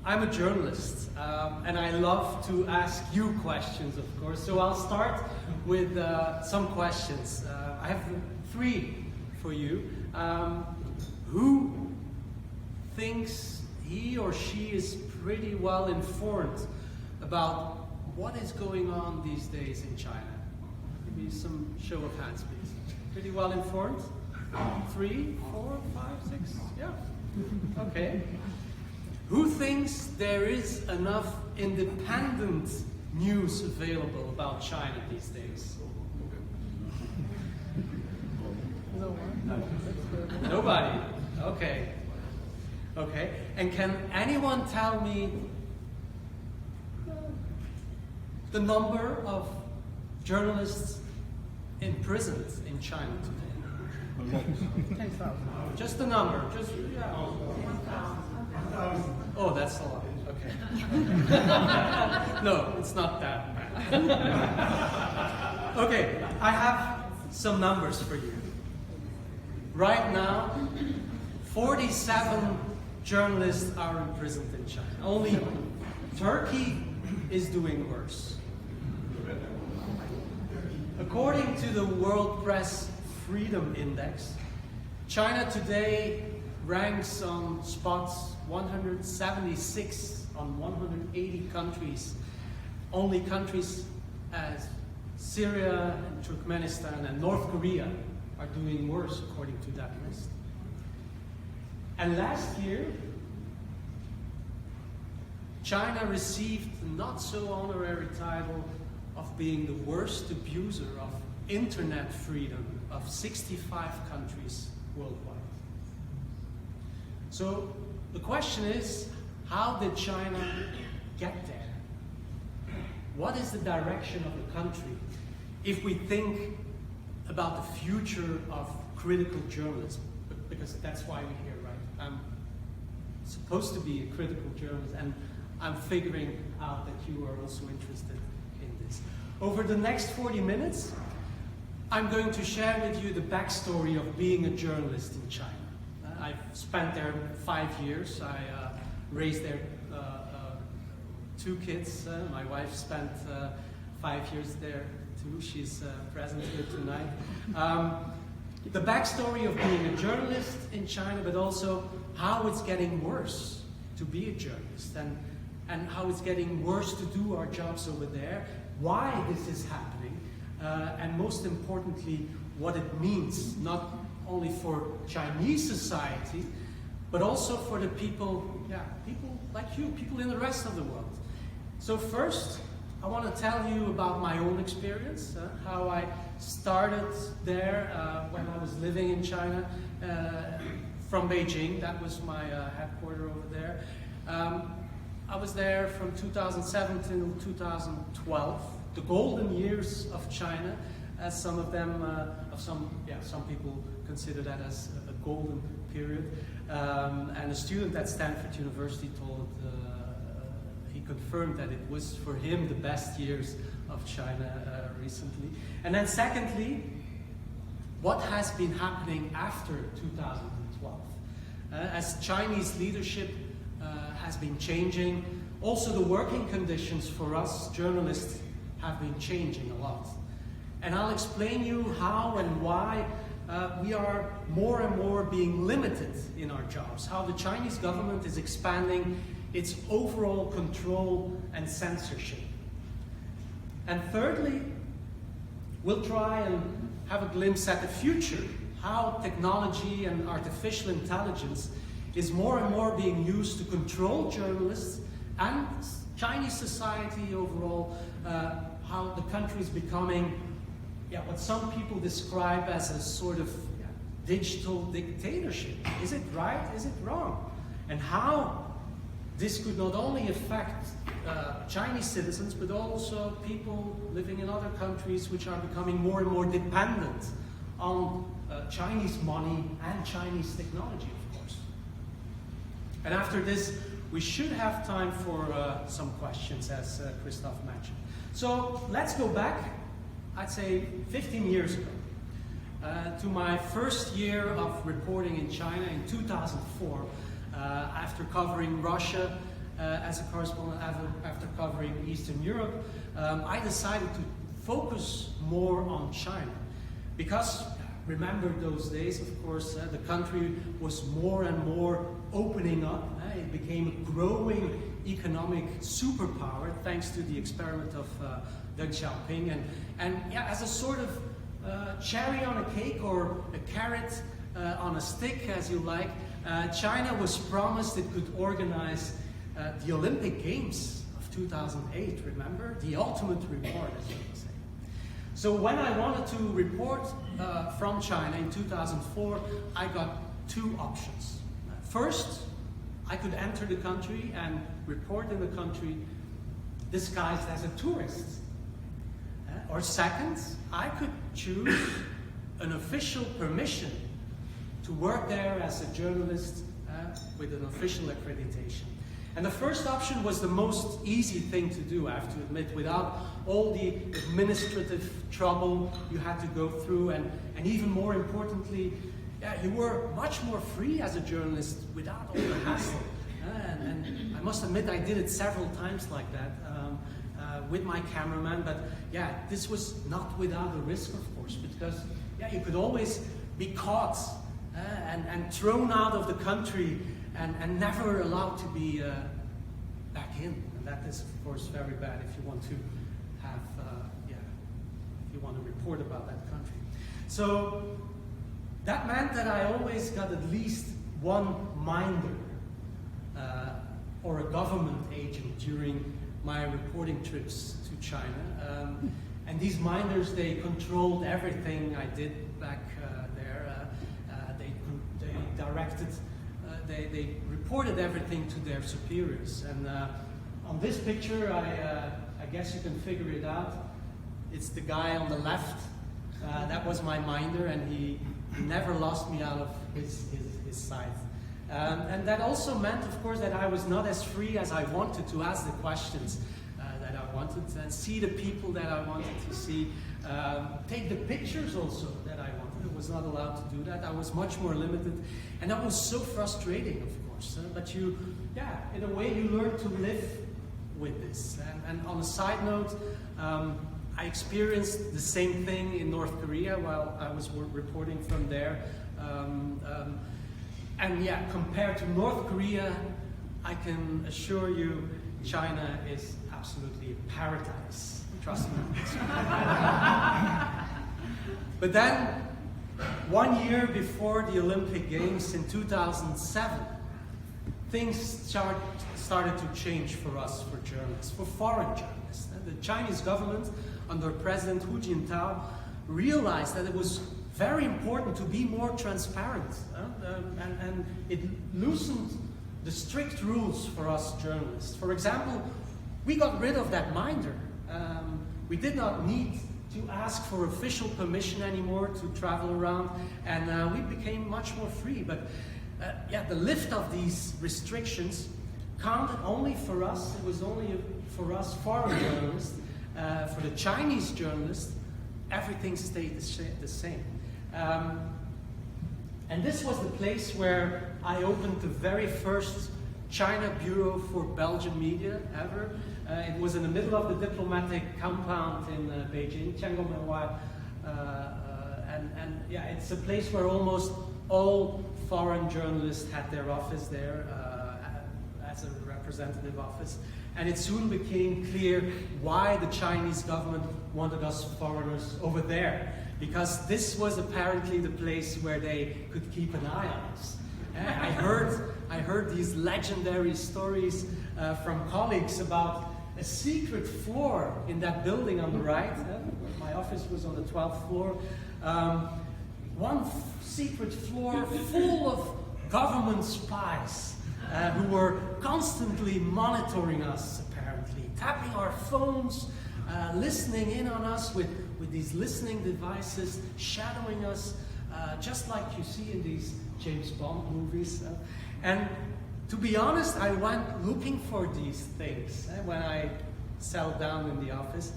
I'm a journalist, and I love to ask you questions, of course. So I'll start with some questions. I have 3 for you. Who thinks he or she is pretty well informed about what is going on these days in China? Give me some show of hands, please. Pretty well informed? 3, 4, 5, 6? Yeah. Okay. Who thinks there is enough independent news available about China these days? No one? Nobody? Okay. Okay. And can anyone tell me the number of journalists imprisoned in China today? 10,000. Just the number. Just, yeah. 10,000. Oh, that's a lot. Okay. No, it's not that bad. Okay, I have some numbers for you. Right now, 47 journalists are imprisoned in China. Only Turkey is doing worse. According to the World Press Freedom Index, China today ranks on spots 176 on 180 countries. Only countries as Syria and Turkmenistan and North Korea are doing worse according to that list. And last year, China received the not so honorary title of being the worst abuser of internet freedom of 65 countries worldwide. So the question is, how did China get there? What is the direction of the country if we think about the future of critical journalism? Because that's why we're here, right? I'm supposed to be a critical journalist, and I'm figuring out that you are also interested in this. Over the next 40 minutes, I'm going to share with you the backstory of being a journalist in China. I've spent there 5 years. I raised there 2 kids. My wife spent 5 years there too. She's present here tonight. The backstory of being a journalist in China, but also how it's getting worse to be a journalist, and how it's getting worse to do our jobs over there, why this is happening, and most importantly, what it means, not only for Chinese society, but also for the people, people like you, people in the rest of the world. So first, I want to tell you about my own experience, how I started there when I was living in China, from Beijing. That was my headquarters over there. I was there from 2007 to 2012, the golden years of China, as some of them, some people consider that as a golden period. And a student at Stanford University he confirmed that it was for him the best years of China recently. And then secondly, what has been happening after 2012? As Chinese leadership has been changing, also the working conditions for us journalists have been changing a lot. And I'll explain you how and why we are more and more being limited in our jobs, how the Chinese government is expanding its overall control and censorship. And thirdly, we'll try and have a glimpse at the future, how technology and artificial intelligence is more and more being used to control journalists and Chinese society overall, how the country is becoming what some people describe as a sort of digital dictatorship. Is it right? Is it wrong? And how this could not only affect Chinese citizens, but also people living in other countries which are becoming more and more dependent on Chinese money and Chinese technology, of course. And after this, we should have time for some questions, as Christoph mentioned. So let's go back, I'd say 15 years ago, to my first year of reporting in China in 2004, after covering Russia as a correspondent after covering Eastern Europe, I decided to focus more on China. Because, remember those days, of course, the country was more and more opening up. It became a growing economic superpower thanks to the experiment of Deng Xiaoping. And yeah, as a sort of cherry on a cake or a carrot on a stick, as you like, China was promised it could organize the Olympic Games of 2008, remember? The ultimate reward, as you would say. So when I wanted to report from China in 2004, I got two options. First, I could enter the country and report in the country disguised as a tourist. Or second, I could choose an official permission to work there as a journalist with an official accreditation. And the first option was the most easy thing to do, I have to admit, without all the administrative trouble you had to go through, and even more importantly, you were much more free as a journalist without all the hassle. And I must admit I did it several times like that with my cameraman, but yeah, this was not without a risk, of course, because yeah, you could always be caught and thrown out of the country and never allowed to be back in. And that is, of course, very bad if you want to have, if you want to report about that country. So that meant that I always got at least one minder or a government agent during my reporting trips to China. And these minders, they controlled everything I did back there. They directed, they reported everything to their superiors. And on this picture, I guess you can figure it out. It's the guy on the left. That was my minder, and he never lost me out of his sight. And that also meant, of course, that I was not as free as I wanted to ask the questions that I wanted, and see the people that I wanted to see, take the pictures also that I wanted. I was not allowed to do that. I was much more limited, and that was so frustrating, of course. But you, yeah, in a way you learn to live with this. And on a side note, I experienced the same thing in North Korea while I was reporting from there. And yeah, compared to North Korea, I can assure you China is absolutely a paradise. Trust me. But then, 1 year before the Olympic Games in 2007, things started to change for us, for journalists, for foreign journalists. The Chinese government, under President Hu Jintao, realized that it was very important to be more transparent, and it loosened the strict rules for us journalists. For example, we got rid of that minder. We did not need to ask for official permission anymore to travel around, and we became much more free. But yeah, the lift of these restrictions counted only for us. It was only for us foreign journalists. For the Chinese journalists, everything stayed the same. And this was the place where I opened the very first China Bureau for Belgian media ever. It was in the middle of the diplomatic compound in Beijing, Tiangong. And yeah, it's a place where almost all foreign journalists had their office there as a representative office. And it soon became clear why the Chinese government wanted us foreigners over there. Because this was apparently the place where they could keep an eye on us. I heard these legendary stories from colleagues about a secret floor in that building on the right. My office was on the 12th floor. One secret floor full of government spies who were constantly monitoring us, apparently, tapping our phones, listening in on us with these listening devices, shadowing us, just like you see in these James Bond movies. And to be honest, I went looking for these things when I settled down in the office.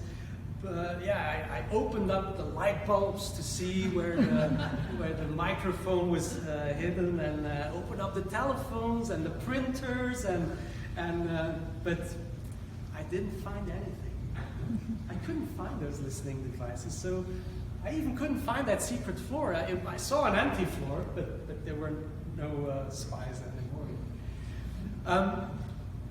Yeah, I opened up the light bulbs to see where the microphone was hidden, and opened up the telephones and the printers, and But I didn't find anything. I couldn't find those listening devices, so I even couldn't find that secret floor. I saw an empty floor, but there were no spies anymore.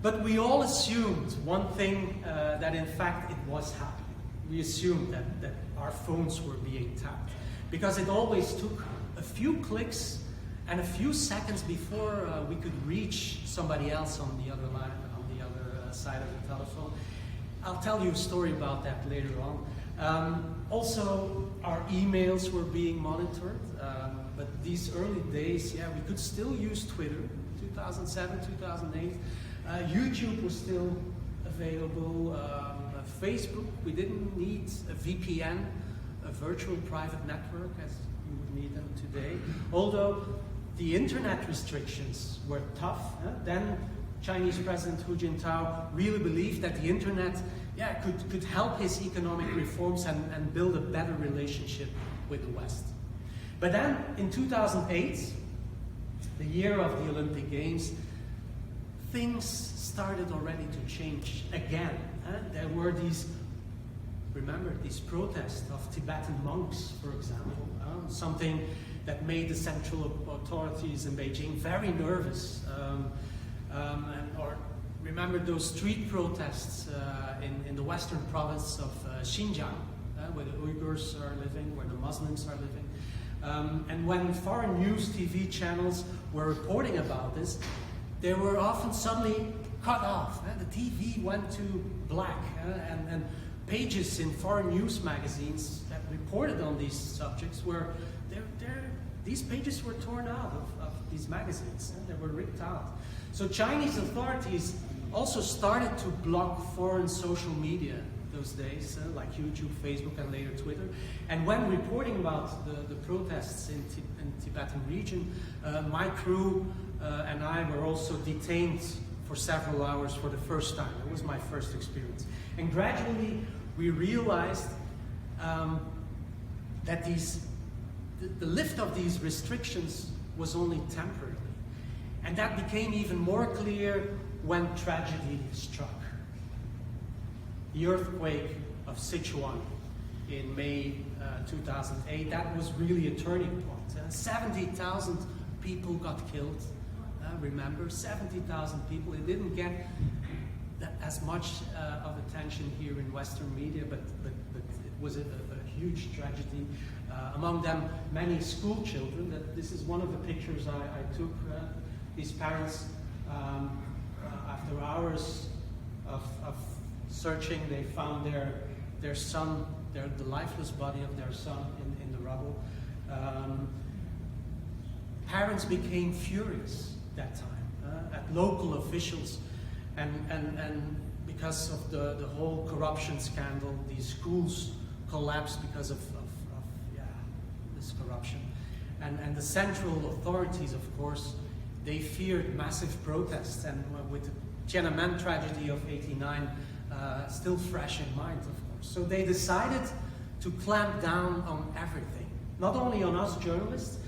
But we all assumed one thing, that in fact it was happening. We assumed that our phones were being tapped, because it always took a few clicks and a few seconds before we could reach somebody else on the other line, on the other side of the telephone. I'll tell you a story about that later on. Also, our emails were being monitored, but these early days, yeah, we could still use Twitter, 2007, 2008. YouTube was still available. Facebook, we didn't need a VPN, a virtual private network, as you would need them today. Although the internet restrictions were tough. Then Chinese President Hu Jintao really believed that the internet, yeah, could help his economic reforms and build a better relationship with the West. But then in 2008, the year of the Olympic Games, things started already to change again. There were these protests of Tibetan monks, for example, something that made the central authorities in Beijing very nervous. Or remember those street protests in the western province of Shenyang, where the Uyghurs are living, where the Muslims are living. And when foreign news TV channels were reporting about this, they were often suddenly cut off. The TV went to black, and pages in foreign news magazines that reported on these subjects were, these pages were torn out of these magazines. They were ripped out. So Chinese authorities also started to block foreign social media those days, like YouTube, Facebook, and later Twitter. And when reporting about the protests in Tibetan region, my crew and I were also detained for several hours for the first time. It was my first experience. And gradually we realized that the lift of these restrictions was only temporary. And that became even more clear when tragedy struck. The earthquake of Sichuan in May 2008, that was really a turning point. 70,000 people got killed. Remember, 70,000 people. It didn't get as much of attention here in Western media, but it was a huge tragedy. Among them, many school children. This is one of the pictures I took. These parents, after hours of searching, they found their son, the lifeless body of their son in the rubble. Parents became furious that time at local officials, and because of the whole corruption scandal, these schools collapsed because of this corruption. And the central authorities, of course, they feared massive protests, and with the Tiananmen tragedy of '89 still fresh in mind, of course. So they decided to clamp down on everything, not only on us journalists,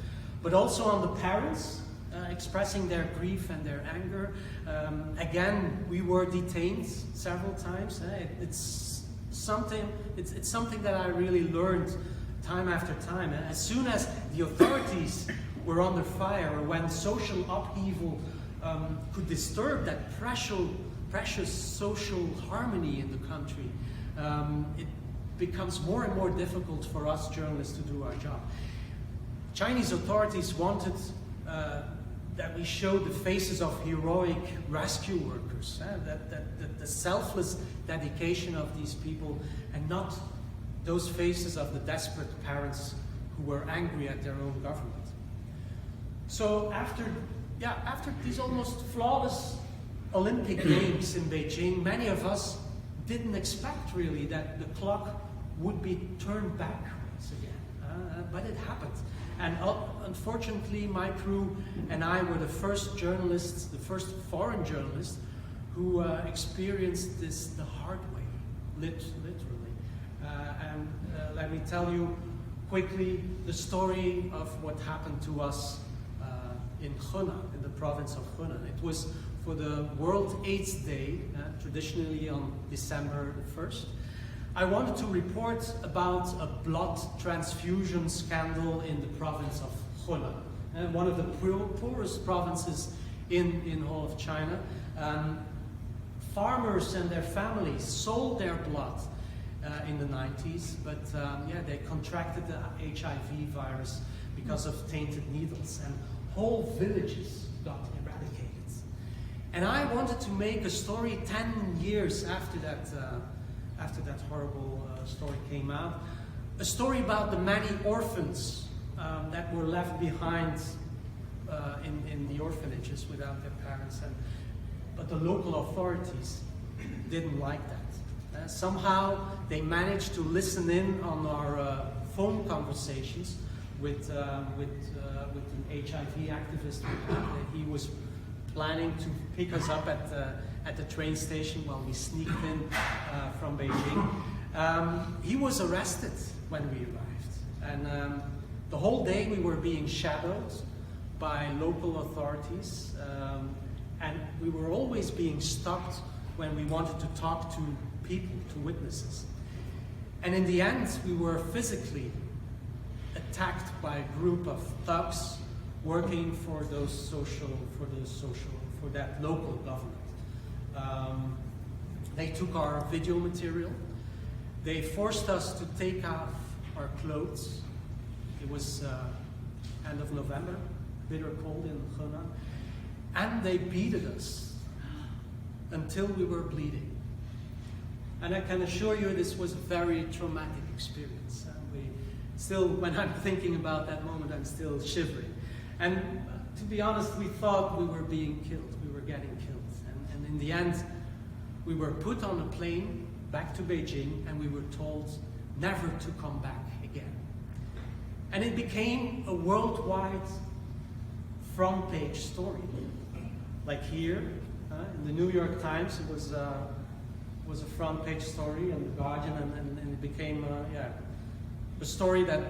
but also on the parents, expressing their grief and their anger. Again, we were detained several times. It's something that I really learned time after time. As soon as the authorities were under fire, or when social upheaval could disturb that precious social harmony in the country, it becomes more and more difficult for us journalists to do our job. Chinese authorities wanted that we show the faces of heroic rescue workers, that the selfless dedication of these people, and not those faces of the desperate parents who were angry at their own government. So after these almost flawless Olympic Games in Beijing, many of us didn't expect really that the clock would be turned backwards again, but it happened. And unfortunately, my crew and I were the first journalists, the first foreign journalists, who experienced this the hard way, literally. And let me tell you quickly the story of what happened to us in Henan, in the province of Henan. It was for the World AIDS Day, traditionally on December 1st, I wanted to report about a blood transfusion scandal in the province of Henan, one of the poorest provinces in all of China. Farmers and their families sold their blood in the 90s, but yeah, they contracted the HIV virus because of tainted needles, and whole villages got eradicated. And I wanted to make a story 10 years after that horrible story came out, a story about the many orphans that were left behind in the orphanages without their parents. But the local authorities didn't like that. Somehow they managed to listen in on our phone conversations with an HIV activist. He was planning to pick us up at the train station while we sneaked in from Beijing. He was arrested when we arrived, and the whole day we were being shadowed by local authorities, and we were always being stopped when we wanted to talk to people, to witnesses. And in the end, we were physically attacked by a group of thugs working for that local government. They took our video material. They forced us to take off our clothes. It was end of November, bitter cold in Henan, and they beated us until we were bleeding. And I can assure you this was a very traumatic experience. Still, when I'm thinking about that moment, I'm still shivering. And to be honest, we thought we were being killed, we were getting killed. And in the end, we were put on a plane back to Beijing, and we were told never to come back again. And it became a worldwide front page story. Like here, in the New York Times, it was a front page story, and the Guardian, and it became a story that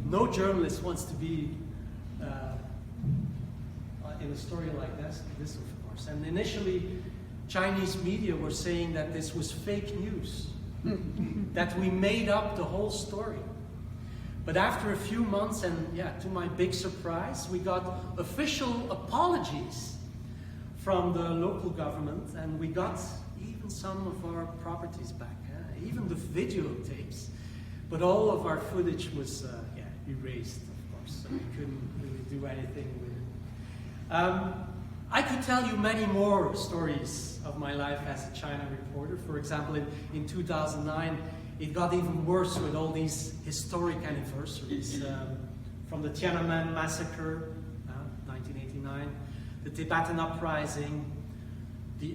no journalist wants to be in a story like this, of course. And initially, Chinese media were saying that this was fake news, that we made up the whole story. But after a few months, and yeah, to my big surprise, we got official apologies from the local government, and we got even some of our properties back, even the videotapes. But all of our footage was erased, of course, so we couldn't really do anything with it. I could tell you many more stories of my life as a China reporter. For example, in 2009, it got even worse with all these historic anniversaries. From the Tiananmen massacre, 1989, the Tibetan uprising, the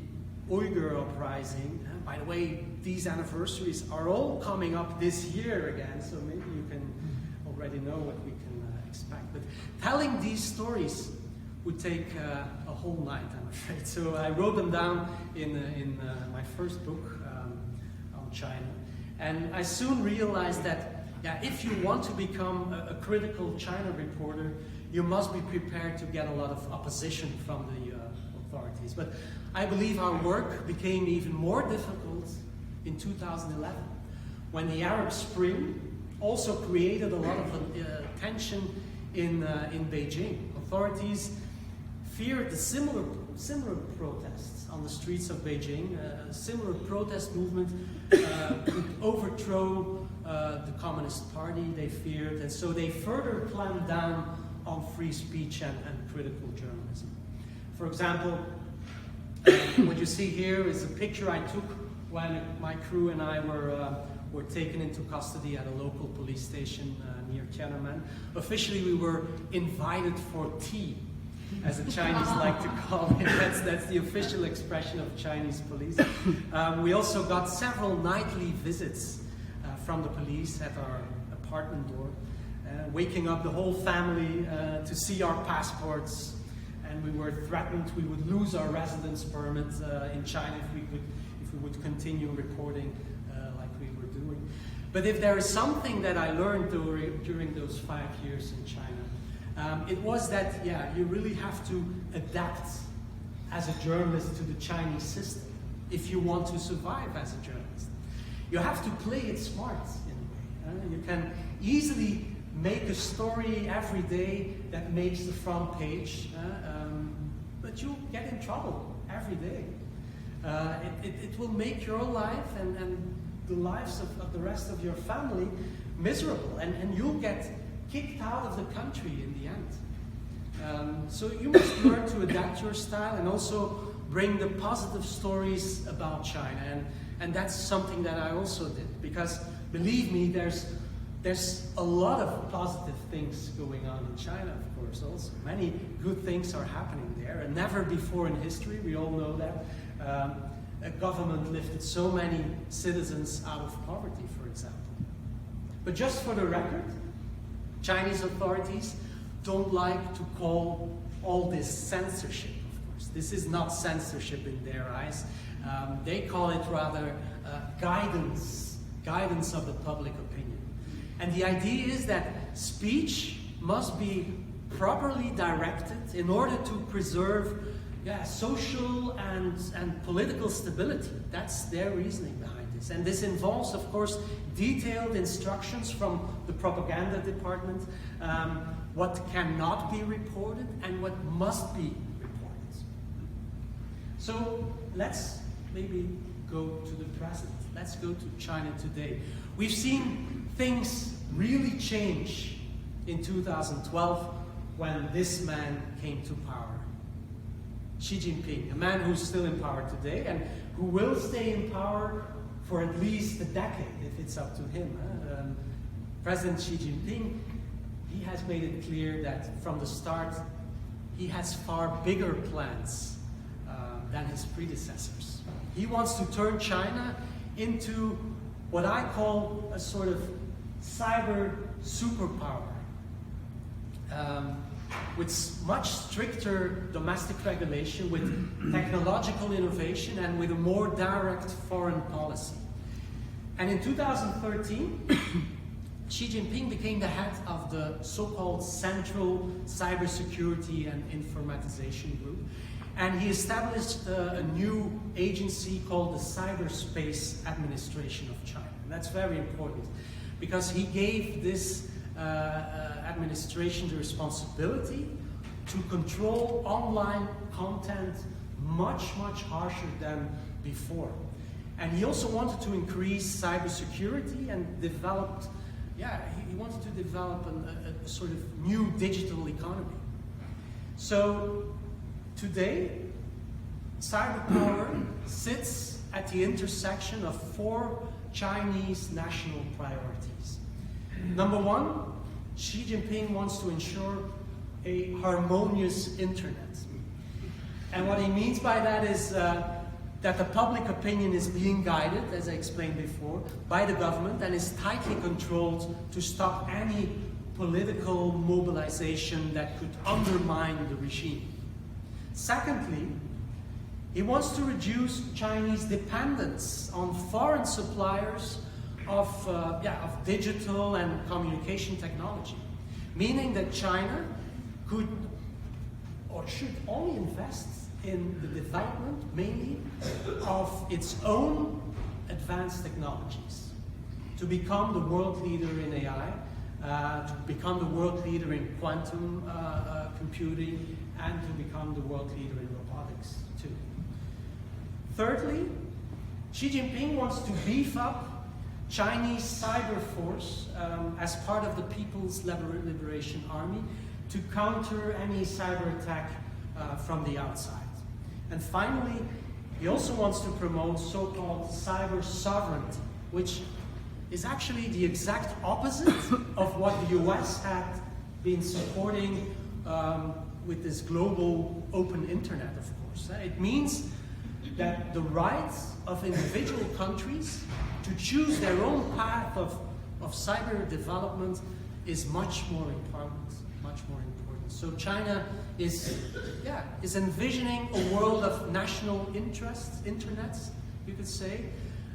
Uyghur uprising. By the way, these anniversaries are all coming up this year again, so maybe you can already know what we can expect. But telling these stories would take a whole night, I'm afraid. So I wrote them down in my first book on China. And I soon realized that if you want to become a critical China reporter, you must be prepared to get a lot of opposition from the authorities. But I believe our work became even more difficult in 2011, when the Arab Spring also created a lot of tension in Beijing. Authorities feared the similar protests on the streets of Beijing. A similar protest movement could overthrow the Communist Party, they feared, and so they further clamped down on free speech and critical journalism. For example, what you see here is a picture I took when my crew and I were taken into custody at a local police station near Tiananmen. Officially, we were invited for tea, as the Chinese like to call it. That's the official expression of Chinese police. We also got several nightly visits from the police at our apartment door, waking up the whole family to see our passports, and we were threatened we would lose our residence permit in China if we would continue reporting like we were doing. But if there is something that I learned during those 5 years in China, it was that, you really have to adapt as a journalist to the Chinese system if you want to survive as a journalist. You have to play it smart in a way. You can easily make a story every day that makes the front page, but you'll get in trouble every day. It will make your life and the lives of the rest of your family miserable, and you'll get kicked out of the country in the end. So you must learn to adapt your style and also bring the positive stories about China, and that's something that I also did, because believe me, there's a lot of positive things going on in China, of course, also. Many good things are happening there, and never before in history, we all know that, a government lifted so many citizens out of poverty, for example. But just for the record, Chinese authorities don't like to call all this censorship, of course. This is not censorship in their eyes. They call it rather guidance of the public opinion. And the idea is that speech must be properly directed in order to preserve social and political stability. That's their reasoning behind this. And this involves, of course, detailed instructions from the propaganda department, what cannot be reported and what must be reported. So let's maybe go to the present. Let's go to China today. We've seen things really change in 2012 when this man came to power. Xi Jinping, a man who's still in power today and who will stay in power for at least a decade, if it's up to him. President Xi Jinping, he has made it clear that from the start, he has far bigger plans than his predecessors. He wants to turn China into what I call a sort of cyber superpower, with much stricter domestic regulation, with technological innovation, and with a more direct foreign policy. And in 2013, Xi Jinping became the head of the so-called Central Cybersecurity and Informatization Group, and he established a new agency called the Cyberspace Administration of China. And that's very important, because he gave this administration the responsibility to control online content much harsher than before. And he also wanted to increase cybersecurity and developed, he wanted to develop a sort of new digital economy. So today, cyber power sits at the intersection of 4 Chinese national priorities. Number 1, Xi Jinping wants to ensure a harmonious internet. And what he means by that is that the public opinion is being guided, as I explained before, by the government and is tightly controlled to stop any political mobilization that could undermine the regime. Secondly, he wants to reduce Chinese dependence on foreign suppliers of digital and communication technology, meaning that China could or should only invest in the development, mainly, of its own advanced technologies to become the world leader in AI, to become the world leader in quantum computing, and to become the world leader in robotics, too. Thirdly, Xi Jinping wants to beef up Chinese cyber force as part of the People's Liberation Army to counter any cyber attack from the outside. And finally, he also wants to promote so-called cyber sovereignty, which is actually the exact opposite of what the US had been supporting with this global open internet, of course. It means that the rights of individual countries to choose their own path of cyber development is much more important, So China is envisioning a world of national interests, internets, you could say,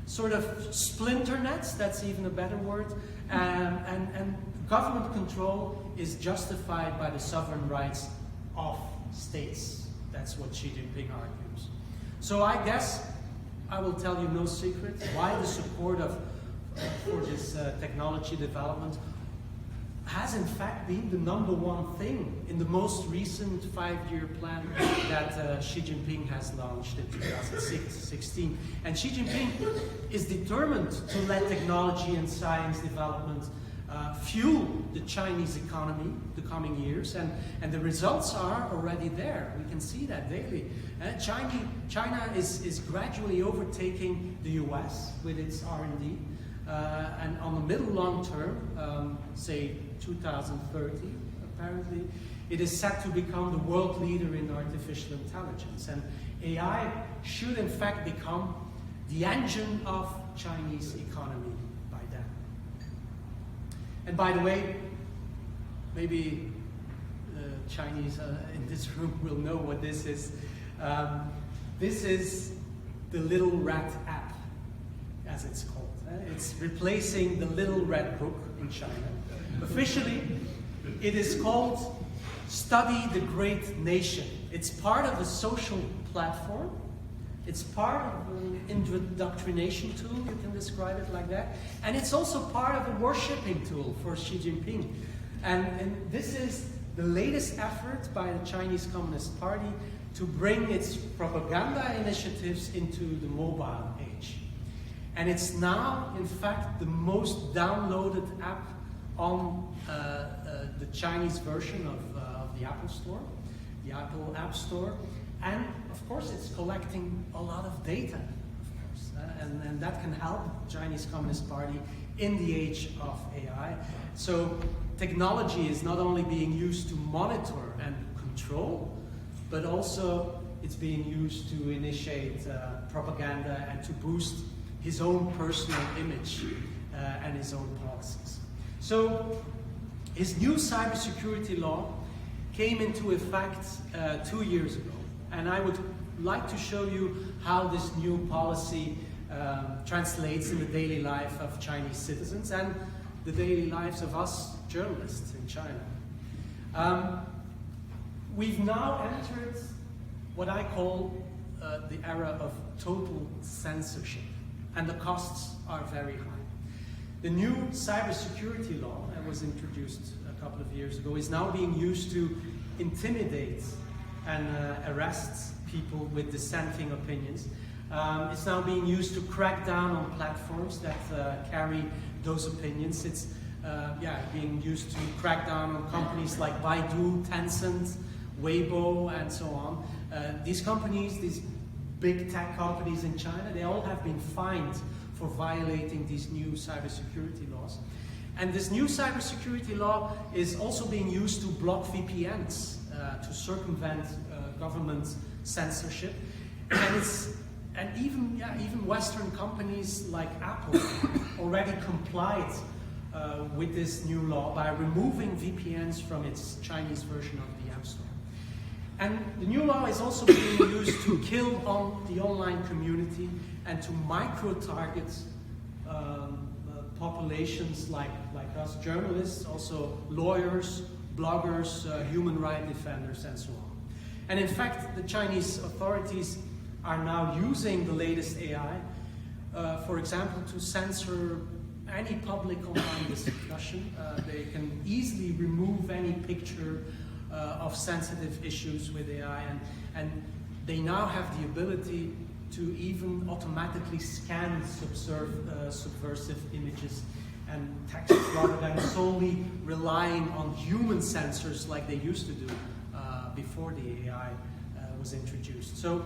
sort of splinternets, that's even a better word, and government control is justified by the sovereign rights of states. That's what Xi Jinping argues. So I guess I will tell you no secret why the support for this technology development has in fact been the #1 thing in the most recent 5-year plan that Xi Jinping has launched in 2016. And Xi Jinping is determined to let technology and science development fuel the Chinese economy the coming years, and the results are already there. We can see that daily. China is gradually overtaking the US with its R&D, and on the middle long term, say 2030, apparently, it is set to become the world leader in artificial intelligence. And AI should in fact become the engine of Chinese economy by then. And by the way, maybe the Chinese in this room will know what this is. This is the Little Red app, as it's called. It's replacing the Little Red Book in China. Officially, it is called Study the Great Nation. It's part of a social platform. It's part of an indoctrination tool, you can describe it like that. And it's also part of a worshipping tool for Xi Jinping. And this is the latest effort by the Chinese Communist Party to bring its propaganda initiatives into the mobile age. And it's now, in fact, the most downloaded app on the Chinese version of the Apple Store, the Apple App Store. And of course, it's collecting a lot of data, of course. And that can help the Chinese Communist Party in the age of AI. So technology is not only being used to monitor and control, but also it's being used to initiate propaganda and to boost his own personal image and his own policies. So his new cybersecurity law came into effect 2 years ago, and I would like to show you how this new policy translates in the daily life of Chinese citizens and the daily lives of us journalists in China. We've now entered what I call the era of total censorship, and the costs are very high. The new cybersecurity law that was introduced a couple of years ago is now being used to intimidate and arrest people with dissenting opinions. It's now being used to crack down on platforms that carry those opinions. It's being used to crack down on companies like Baidu, Tencent, Weibo, and so on. These companies, these big tech companies in China, they all have been fined for violating these new cybersecurity laws. And this new cybersecurity law is also being used to block VPNs, to circumvent government censorship. And even Western companies like Apple already complied with this new law by removing VPNs from its Chinese version of the App Store. And the new law is also being used to kill the online community and to micro-target populations like us, journalists, also lawyers, bloggers, human rights defenders, and so on. And in fact, the Chinese authorities are now using the latest AI, for example, to censor any public online discussion. They can easily remove any picture of sensitive issues with AI, and they now have the ability to even automatically scan subversive images and text rather than solely relying on human censors like they used to do before the AI was introduced. So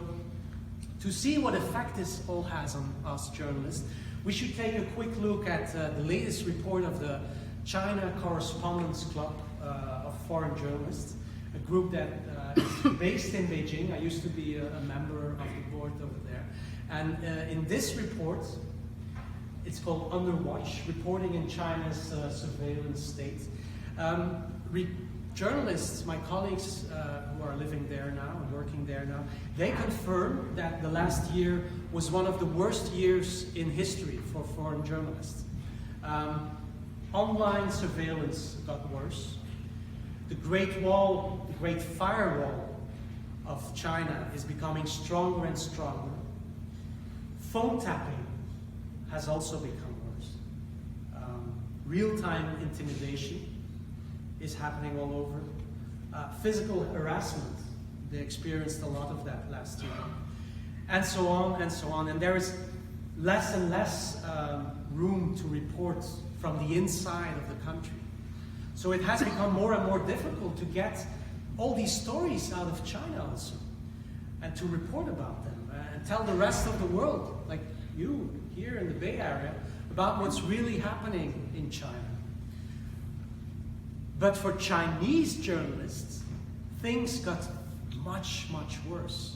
to see what effect this all has on us journalists, we should take a quick look at the latest report of the China Correspondents Club of Foreign Journalists, a group that is based in Beijing. I used to be a member of the board over there. And in this report, it's called Under Watch, Reporting in China's Surveillance State. Journalists, my colleagues who are living there now and working there now, they confirm that the last year was one of the worst years in history for foreign journalists. Online surveillance got worse. The Great Wall, the Great Firewall of China is becoming stronger and stronger. Phone tapping has also become worse. Real-time intimidation is happening all over. Physical harassment, they experienced a lot of that last year. And so on and so on. And there is less and less room to report from the inside of the country. So it has become more and more difficult to get all these stories out of China also, and to report about them, and tell the rest of the world, like you here in the Bay Area, about what's really happening in China. But for Chinese journalists, things got much, much worse.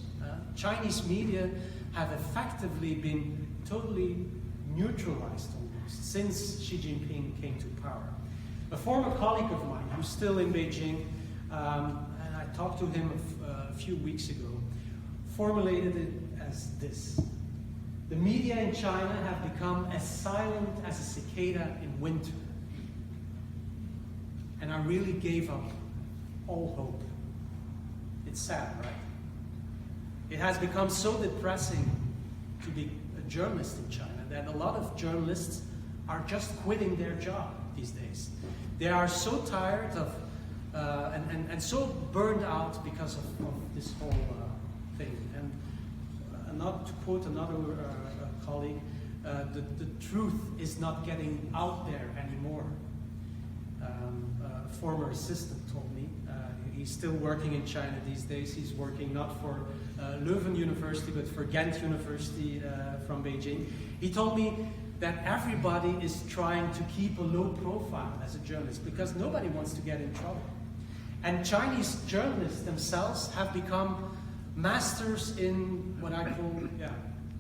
Chinese media have effectively been totally neutralized almost since Xi Jinping came to power. A former colleague of mine who's still in Beijing, and I talked to him a few weeks ago, formulated it as this: the media in China have become as silent as a cicada in winter. And I really gave up all hope. It's sad, right? It has become so depressing to be a journalist in China that a lot of journalists are just quitting their job these days. They are so tired of and so burned out because of this whole thing. And not to quote another colleague, the truth is not getting out there anymore. A former assistant told me, he's still working in China these days. He's working not for Leuven University, but for Ghent University from Beijing. He told me that everybody is trying to keep a low profile as a journalist because nobody wants to get in trouble. And Chinese journalists themselves have become masters in what I call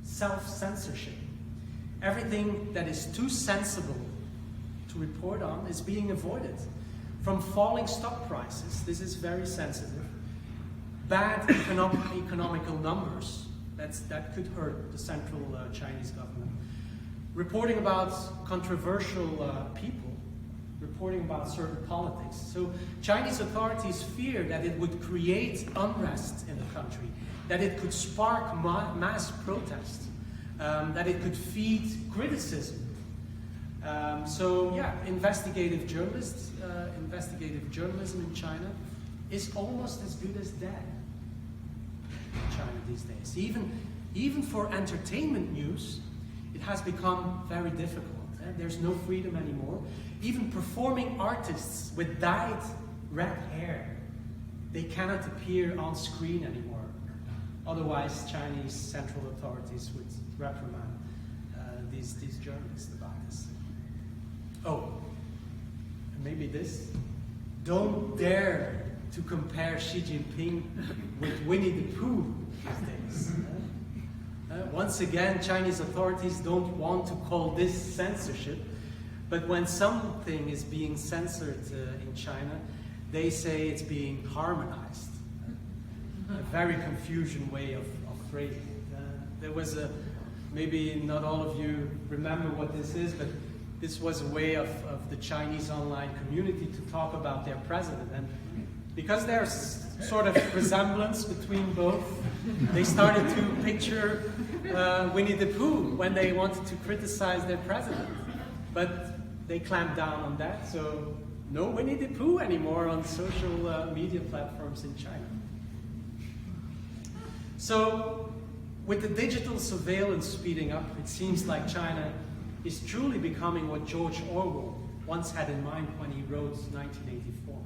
self-censorship. Everything that is too sensible to report on is being avoided. From falling stock prices, this is very sensitive, bad economical numbers, that could hurt the central Chinese government, reporting about controversial people, reporting about certain politics. So Chinese authorities fear that it would create unrest in the country, that it could spark mass protest, that it could feed criticism. Investigative journalism in China is almost as good as dead in China these days. Even for entertainment news, it has become very difficult. There's no freedom anymore. Even performing artists with dyed red hair, they cannot appear on screen anymore. Otherwise, Chinese central authorities would reprimand these journalists about this. Oh, and maybe this. Don't dare to compare Xi Jinping with Winnie the Pooh these days. Once again, Chinese authorities don't want to call this censorship, but when something is being censored in China, they say it's being harmonized. A very confusing way of phrasing it. There was maybe not all of you remember what this is, but this was a way of the Chinese online community to talk about their president. And because there's sort of resemblance between both, they started to picture Winnie the Pooh when they wanted to criticize their president. But they clamped down on that, so no Winnie the Pooh anymore on social media platforms in China. So, with the digital surveillance speeding up, it seems like China is truly becoming what George Orwell once had in mind when he wrote 1984.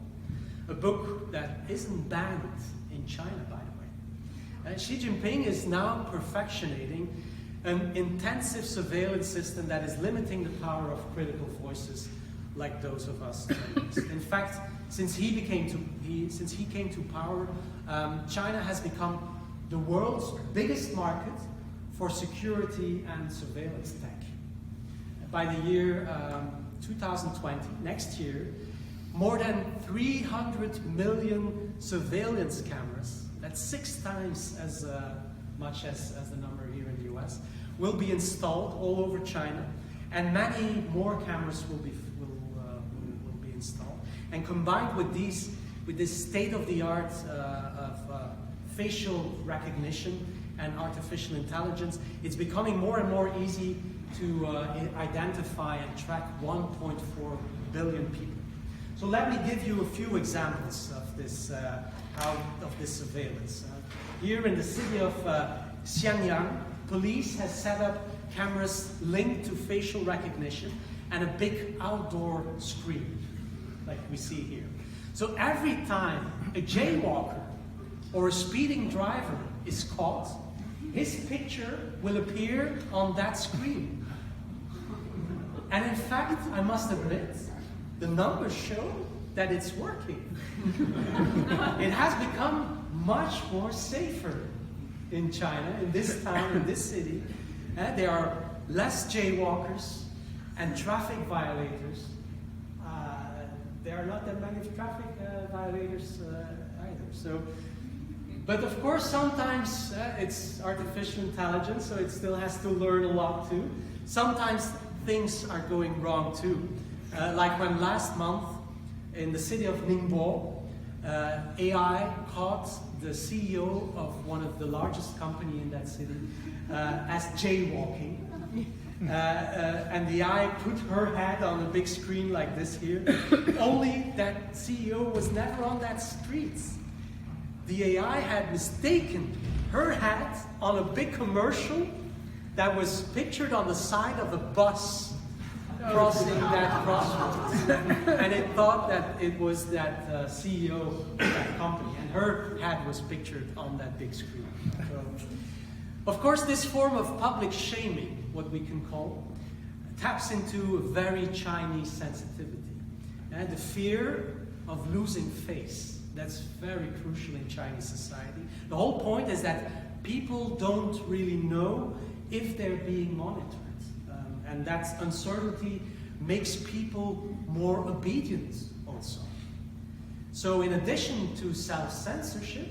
A book that isn't banned in China, by the way. Xi Jinping is now perfectionating an intensive surveillance system that is limiting the power of critical voices like those of us journalists. In fact, since he came to power, China has become the world's biggest market for security and surveillance tech. By the year 2020, next year, more than 300 million surveillance cameras, that's 6 times as much as the number here in the US, will be installed all over China, and many more cameras will be installed. And combined with this state-of-the-art of facial recognition and artificial intelligence, it's becoming more and more easy to identify and track 1.4 billion people. So let me give you a few examples of this, surveillance. Here in the city of Shenyang, police has set up cameras linked to facial recognition and a big outdoor screen, like we see here. So every time a jaywalker or a speeding driver is caught, his picture will appear on that screen. And in fact, I must admit, the numbers show that it's working. It has become much more safer in China, in this town, in this city. There are less jaywalkers and traffic violators. There are not that many traffic violators either. So, but of course, sometimes it's artificial intelligence, so it still has to learn a lot too. Sometimes things are going wrong too. Like when last month in the city of Ningbo, AI caught the CEO of one of the largest companies in that city as jaywalking. And the AI put her head on a big screen like this here, only that CEO was never on that street. The AI had mistaken her head on a big commercial that was pictured on the side of a bus crossing that crossroads. And it thought that it was that CEO of that company, and her head was pictured on that big screen. So, of course, this form of public shaming, what we can call, taps into a very Chinese sensitivity. And the fear of losing face, that's very crucial in Chinese society. The whole point is that people don't really know if they're being monitored. And that uncertainty makes people more obedient also. So in addition to self-censorship,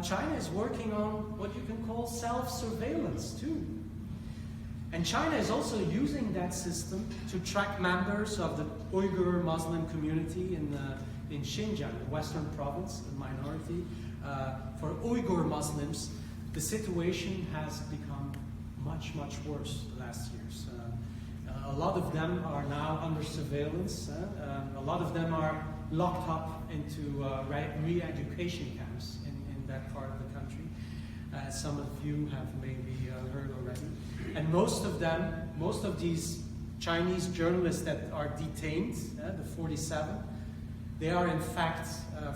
China is working on what you can call self-surveillance too. And China is also using that system to track members of the Uyghur Muslim community in Xinjiang, the western province, a minority. For Uyghur Muslims, the situation has become much, much worse the last years. A lot of them are now under surveillance. A lot of them are locked up into re-education camps in that part of the country. Some of you have maybe heard already. And most of these Chinese journalists that are detained, the 47, they are in fact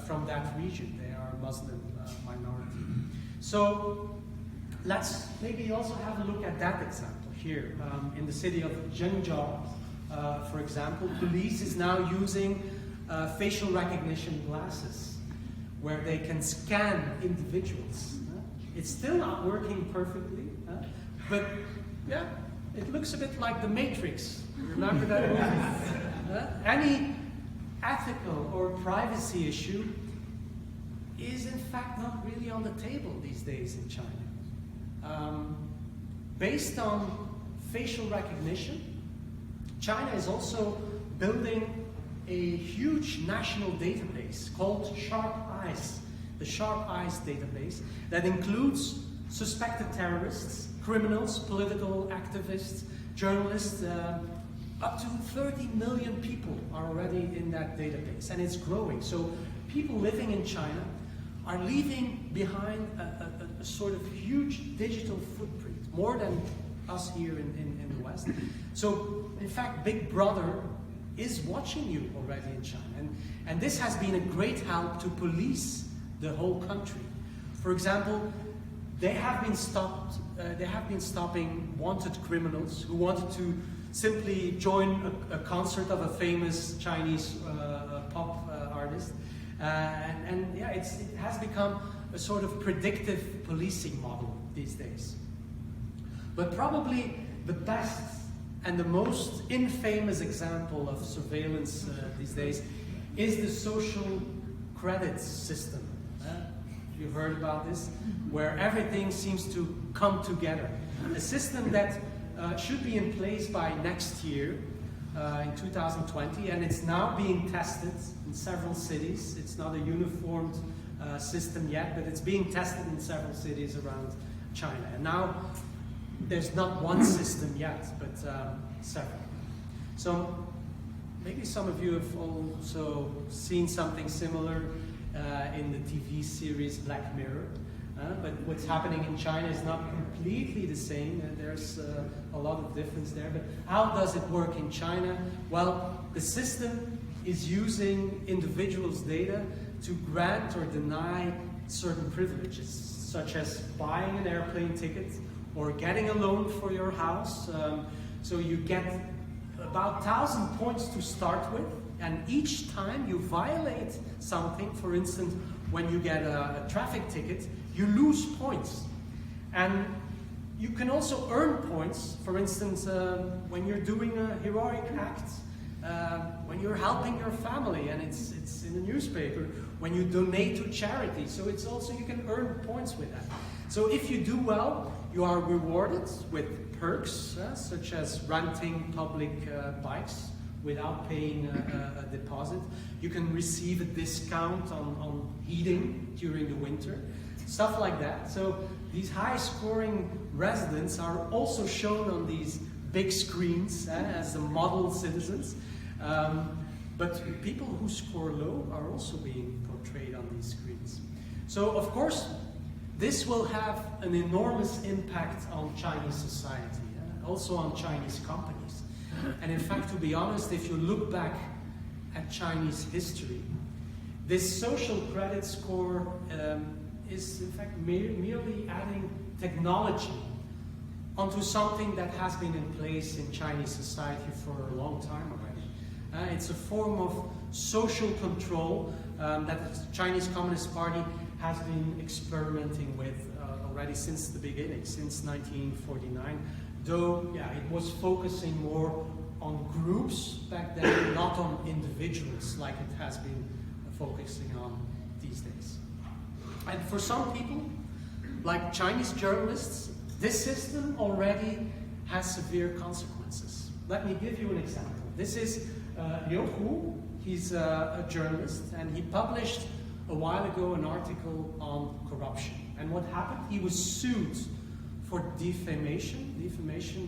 from that region. They are a Muslim minority. So let's maybe also have a look at that example here. In the city of Zhengzhou, for example, police is now using facial recognition glasses where they can scan individuals. It's still not working perfectly, but yeah, it looks a bit like the Matrix. Remember that movie? Any ethical or privacy issue is in fact not really on the table these days in China. Based on facial recognition, China is also building a huge national database called Sharp Eyes, the Sharp Eyes database, that includes suspected terrorists, criminals, political activists, journalists. Up to 30 million people are already in that database, and it's growing. So people living in China are leaving behind a sort of huge digital footprint, more than us here in the West. So, in fact, Big Brother is watching you already in China. And this has been a great help to police the whole country. For example, they have been stopping wanted criminals who wanted to simply join a concert of a famous Chinese pop artist. And yeah, it has become a sort of predictive policing model these days. But probably the best and the most infamous example of surveillance these days is the social credit system. You've heard about this, where everything seems to come together. A system that should be in place by next year, in 2020, and it's now being tested in several cities. It's not a uniformed system yet, but it's being tested in several cities around China. And now there's not one system yet, but several. So maybe some of you have also seen something similar in the TV series Black Mirror. But what's happening in China is not completely the same. There's a lot of difference there. But how does it work in China? Well, the system is using individuals' data to grant or deny certain privileges, such as buying an airplane ticket or getting a loan for your house. So you get about 1,000 points to start with, and each time you violate something, for instance, when you get a traffic ticket, you lose points. And you can also earn points, for instance, when you're doing a heroic act, when you're helping your family, and it's in the newspaper, when you donate to charity. So it's also, you can earn points with that. So if you do well, you are rewarded with perks, such as renting public bikes without paying a deposit. You can receive a discount on heating during the winter, stuff like that. So these high-scoring residents are also shown on these big screens as the model citizens. But people who score low are also being portrayed on these screens. So, of course, this will have an enormous impact on Chinese society, also on Chinese companies. And in fact, to be honest, if you look back at Chinese history, this social credit score is in fact merely adding technology onto something that has been in place in Chinese society for a long time already. It's a form of social control that the Chinese Communist Party has been experimenting with already since the beginning, since 1949. Though, yeah, it was focusing more on groups back then, not on individuals like it has been focusing on these days. And for some people, like Chinese journalists, this system already has severe consequences. Let me give you an example. This is Liu Hu. He's a journalist, and he published a while ago an article on corruption. And what happened? He was sued for defamation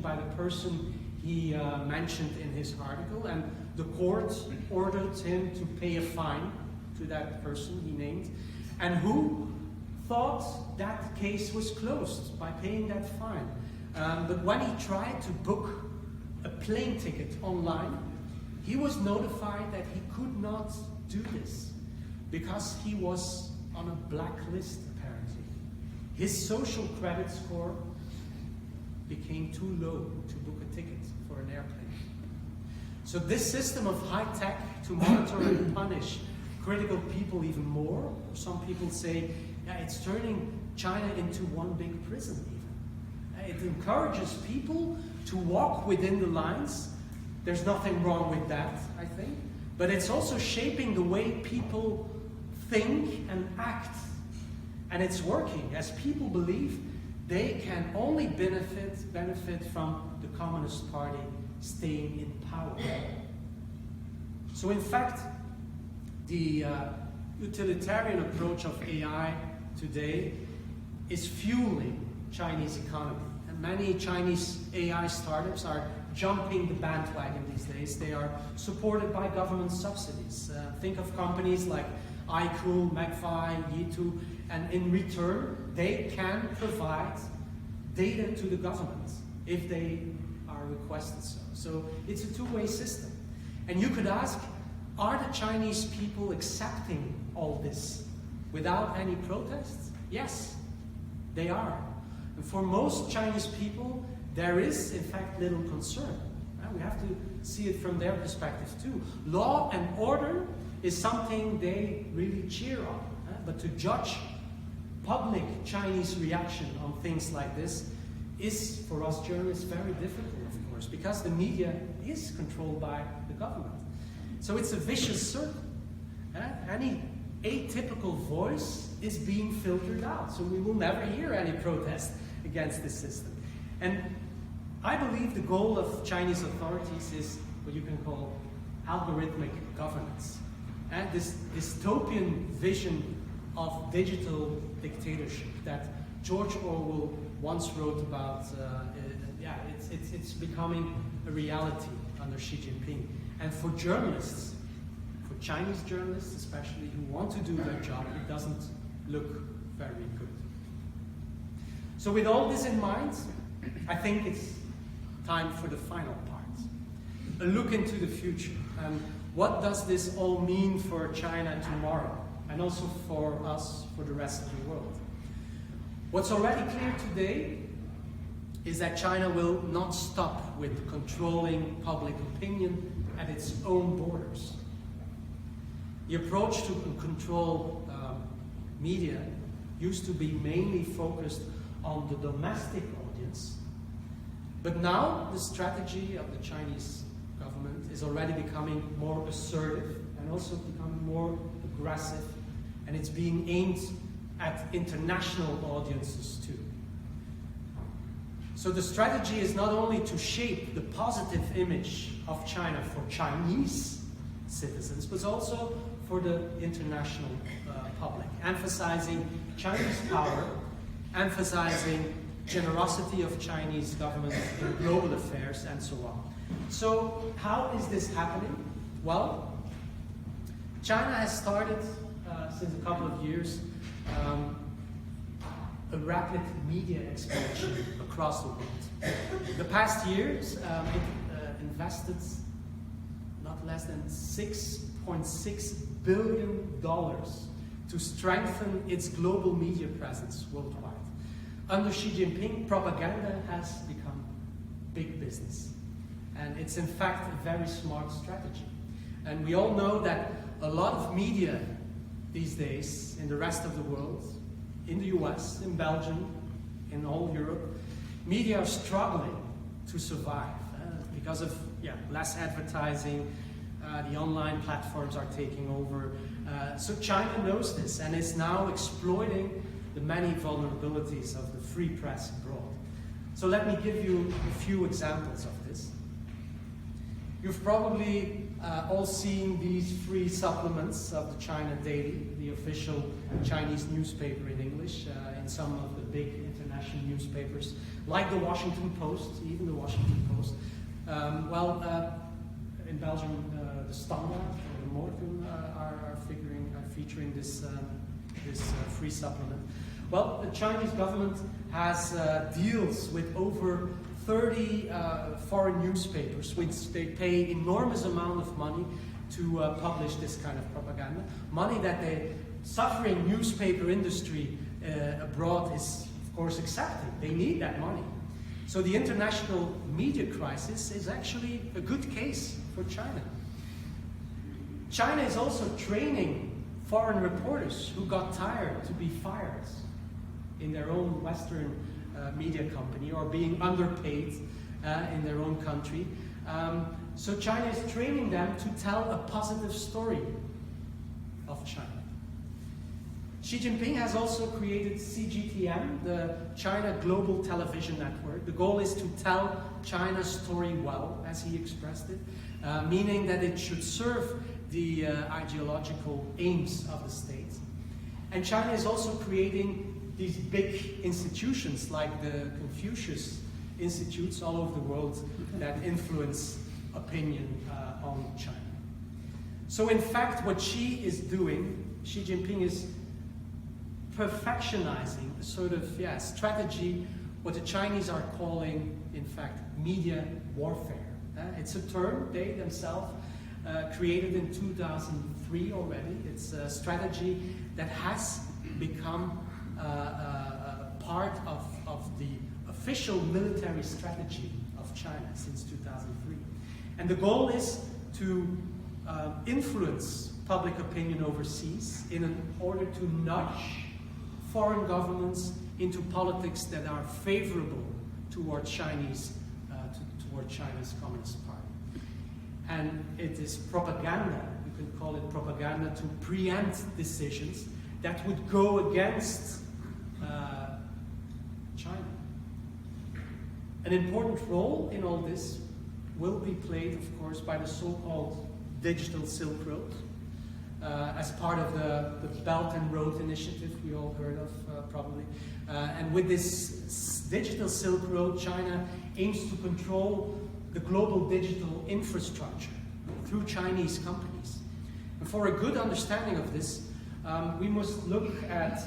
by the person he mentioned in his article, and the court ordered him to pay a fine to that person he named, and who thought that case was closed by paying that fine. But when he tried to book a plane ticket online, he was notified that he could not do this because he was on a blacklist, apparently. His social credit score became too low to book a ticket for an airplane. So this system of high tech to monitor and punish critical people even more, or some people say, yeah, it's turning China into one big prison even. It encourages people to walk within the lines. There's nothing wrong with that, I think. But it's also shaping the way people think and act. And it's working, as people believe they can only benefit from the Communist Party staying in power. So in fact, the utilitarian approach of AI today is fueling Chinese economy. And many Chinese AI startups are jumping the bandwagon these days. They are supported by government subsidies. Think of companies like iQool, McFi, Yitu, and in return, they can provide data to the government if they are requested so. So it's a two-way system. And you could ask, are the Chinese people accepting all this without any protests? Yes, they are. And for most Chinese people, there is, in fact, little concern. We have to see it from their perspective too. Law and order is something they really cheer on. But to judge public Chinese reaction on things like this is, for us journalists, very difficult, of course, because the media is controlled by the government. So it's a vicious circle. Any atypical voice is being filtered out, so we will never hear any protest against this system. And I believe the goal of Chinese authorities is what you can call algorithmic governance. And this dystopian vision of digital dictatorship that George Orwell once wrote about. It's becoming a reality under Xi Jinping. And for journalists, for Chinese journalists especially, who want to do their job, it doesn't look very good. So with all this in mind, I think it's time for the final part. A look into the future. What does this all mean for China tomorrow? And also for us, for the rest of the world. What's already clear today is that China will not stop with controlling public opinion at its own borders. The approach to control media used to be mainly focused on the domestic audience, but now the strategy of the Chinese government is already becoming more assertive and also becoming more aggressive, and it's being aimed at international audiences too. So the strategy is not only to shape the positive image of China for Chinese citizens, but also for the international public, emphasizing Chinese power, emphasizing generosity of Chinese government in global affairs, and so on. So how is this happening? Well, China has started since a couple of years a rapid media expansion across the world. The past years, it invested not less than $6.6 billion to strengthen its global media presence worldwide. Under Xi Jinping, propaganda has become big business. And it's in fact a very smart strategy. And we all know that a lot of media these days in the rest of the world, in the US, in Belgium, in all Europe, media are struggling to survive because of less advertising. The online platforms are taking over. So China knows this and is now exploiting the many vulnerabilities of the free press abroad. So let me give you a few examples of this. You've probably all seen these free supplements of the China Daily, the official Chinese newspaper in English, in some of the big international newspapers, like the Washington Post, even the Washington Post. In Belgium, the Standard or the Morgen are featuring this free supplement. Well, the Chinese government has deals with over 30 foreign newspapers, which they pay enormous amount of money to publish this kind of propaganda. Money that the suffering newspaper industry abroad is, of course, accepting. They need that money. So the international media crisis is actually a good case for China. China is also training foreign reporters who got tired to be fired in their own Western media company or being underpaid in their own country. So China is training them to tell a positive story of China. Xi Jinping has also created CGTN, the China Global Television Network. The goal is to tell China's story well, as he expressed it, meaning that it should serve the ideological aims of the state. And China is also creating these big institutions like the Confucius Institutes all over the world that influence opinion on China. So in fact, what Xi is doing, Xi Jinping is perfectionizing a sort of strategy, what the Chinese are calling, in fact, media warfare. It's a term they themselves created in 2003 already. It's a strategy that has become part of the official military strategy of China since 2003. And the goal is to influence public opinion overseas in order to nudge foreign governments into politics that are favorable toward Chinese Communist Party. And it is propaganda, you can call it propaganda, to preempt decisions that would go against China. An important role in all this will be played, of course, by the so-called digital Silk Road. as part of the Belt and Road Initiative we all heard of probably. And with this digital Silk Road, China aims to control the global digital infrastructure through Chinese companies. And for a good understanding of this, we must look at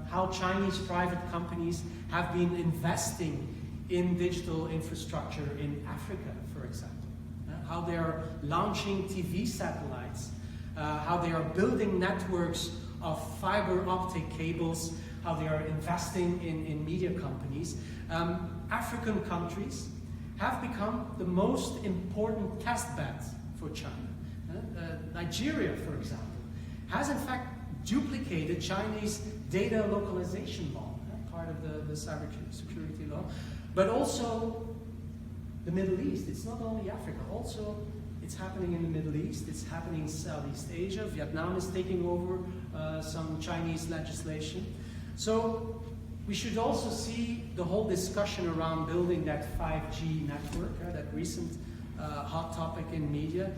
how Chinese private companies have been investing in digital infrastructure in Africa, for example. How they are launching TV satellites, how they are building networks of fiber optic cables, how they are investing in media companies. African countries have become the most important test beds for China. Nigeria, for example, has in fact duplicated Chinese data localization law, part of the Cybersecurity Law, but also the Middle East. It's not only Africa, also it's happening in the Middle East, it's happening in Southeast Asia. Vietnam is taking over some Chinese legislation. So we should also see the whole discussion around building that 5G network, that recent hot topic in media,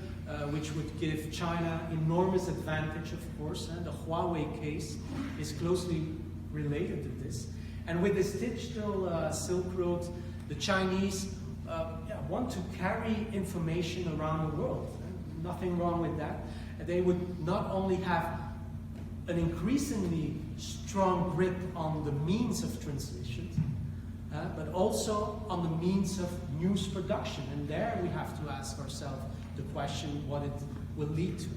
which would give China enormous advantage, of course. The Huawei case is closely related to this. And with this digital Silk Road, the Chinese want to carry information around the world. Nothing wrong with that. They would not only have an increasingly strong grip on the means of transmission, but also on the means of news production. And there we have to ask ourselves the question what it will lead to.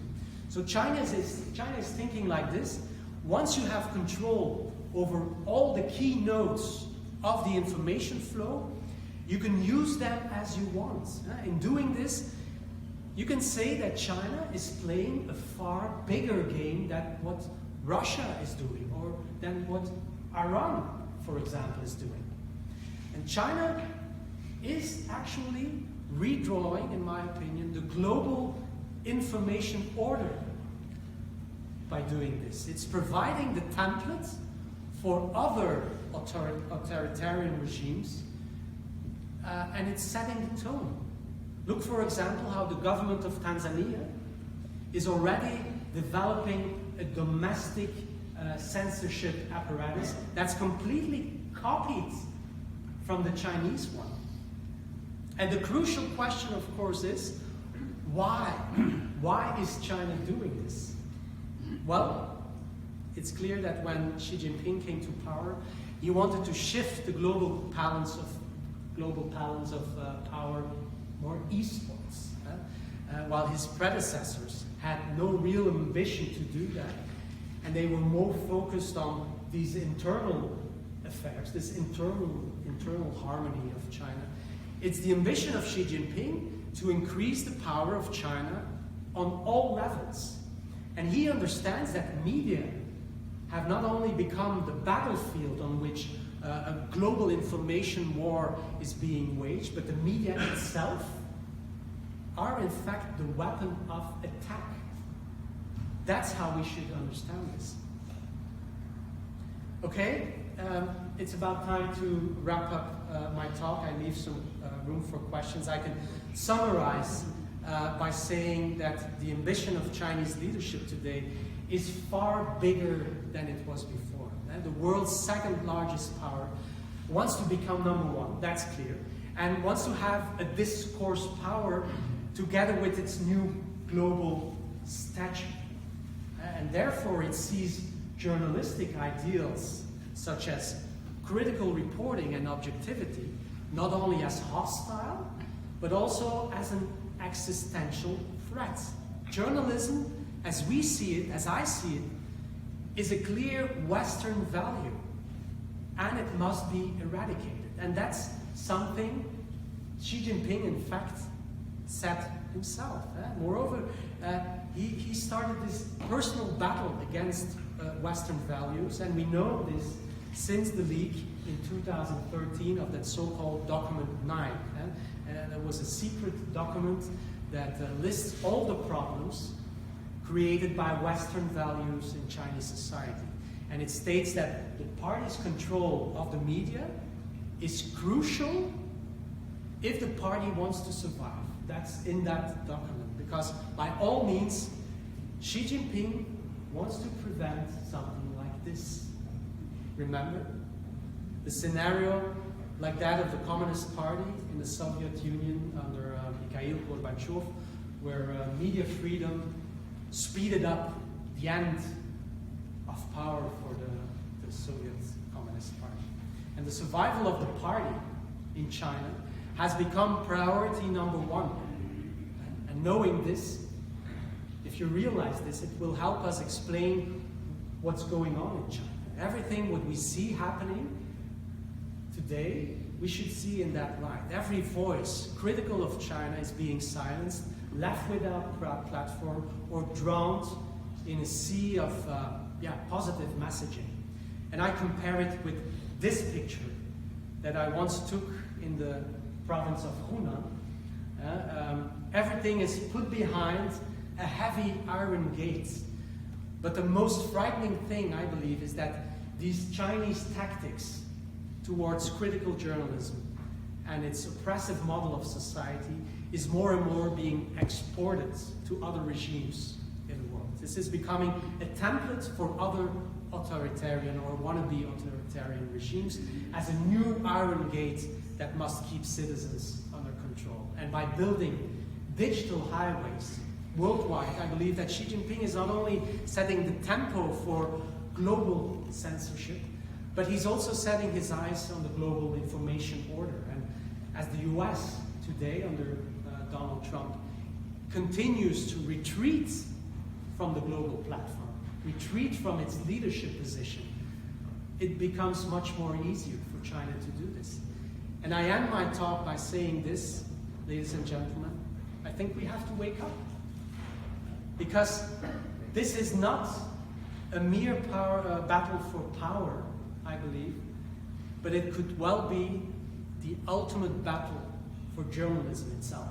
So China is thinking like this. Once you have control over all the key nodes of the information flow, you can use them as you want. In doing this, you can say that China is playing a far bigger game than what Russia is doing, or than what Iran, for example, is doing. And China is actually redrawing, in my opinion, the global information order by doing this. It's providing the template for other authoritarian regimes, and it's setting the tone. Look, for example, how the government of Tanzania is already developing a domestic censorship apparatus that's completely copied from the Chinese one. And the crucial question, of course, is why? Why is China doing this? Well, it's clear that when Xi Jinping came to power, he wanted to shift the global balance of power more eastwards, while his predecessors had no real ambition to do that, and they were more focused on these internal affairs, this internal harmony of China. It's the ambition of Xi Jinping to increase the power of China on all levels. And he understands that media have not only become the battlefield on which a global information war is being waged, but the media itself are in fact the weapon of attack. That's how we should understand this. Okay, it's about time to wrap up my talk. I leave some room for questions. I can summarize by saying that the ambition of Chinese leadership today is far bigger than it was before. The world's second largest power wants to become number one, that's clear, and wants to have a discourse power together with its new global stature. And therefore it sees journalistic ideals such as critical reporting and objectivity not only as hostile, but also as an existential threat. Journalism, as we see it, as I see it, is a clear Western value, and it must be eradicated. And that's something Xi Jinping, in fact, said himself. Moreover, he started this personal battle against Western values, and we know this since the leak in 2013 of that so-called Document 9. There was a secret document that lists all the problems created by Western values in Chinese society. And it states that the party's control of the media is crucial if the party wants to survive. That's in that document. Because by all means, Xi Jinping wants to prevent something like this. Remember? The scenario like that of the Communist Party in the Soviet Union under Mikhail Gorbachev, where media freedom speeded up the end of power for the Soviet Communist Party. And the survival of the party in China has become priority number one. And knowing this, if you realize this, it will help us explain what's going on in China. Everything what we see happening today, we should see in that light. Every voice critical of China is being silenced, left without platform, or drowned in a sea of positive messaging. And I compare it with this picture that I once took in the province of Hunan. Everything is put behind a heavy iron gate. But the most frightening thing, I believe, is that these Chinese tactics towards critical journalism and its oppressive model of society is more and more being exported to other regimes in the world. This is becoming a template for other authoritarian or wannabe authoritarian regimes as a new iron gate that must keep citizens under control. And by building digital highways worldwide, I believe that Xi Jinping is not only setting the tempo for global censorship, but he's also setting his eyes on the global information order. And as the US today, under Donald Trump, continues to retreat from the global platform, retreat from its leadership position, it becomes much more easier for China to do this. And I end my talk by saying this, ladies and gentlemen, I think we have to wake up. Because this is not a mere battle for power, I believe, but it could well be the ultimate battle for journalism itself.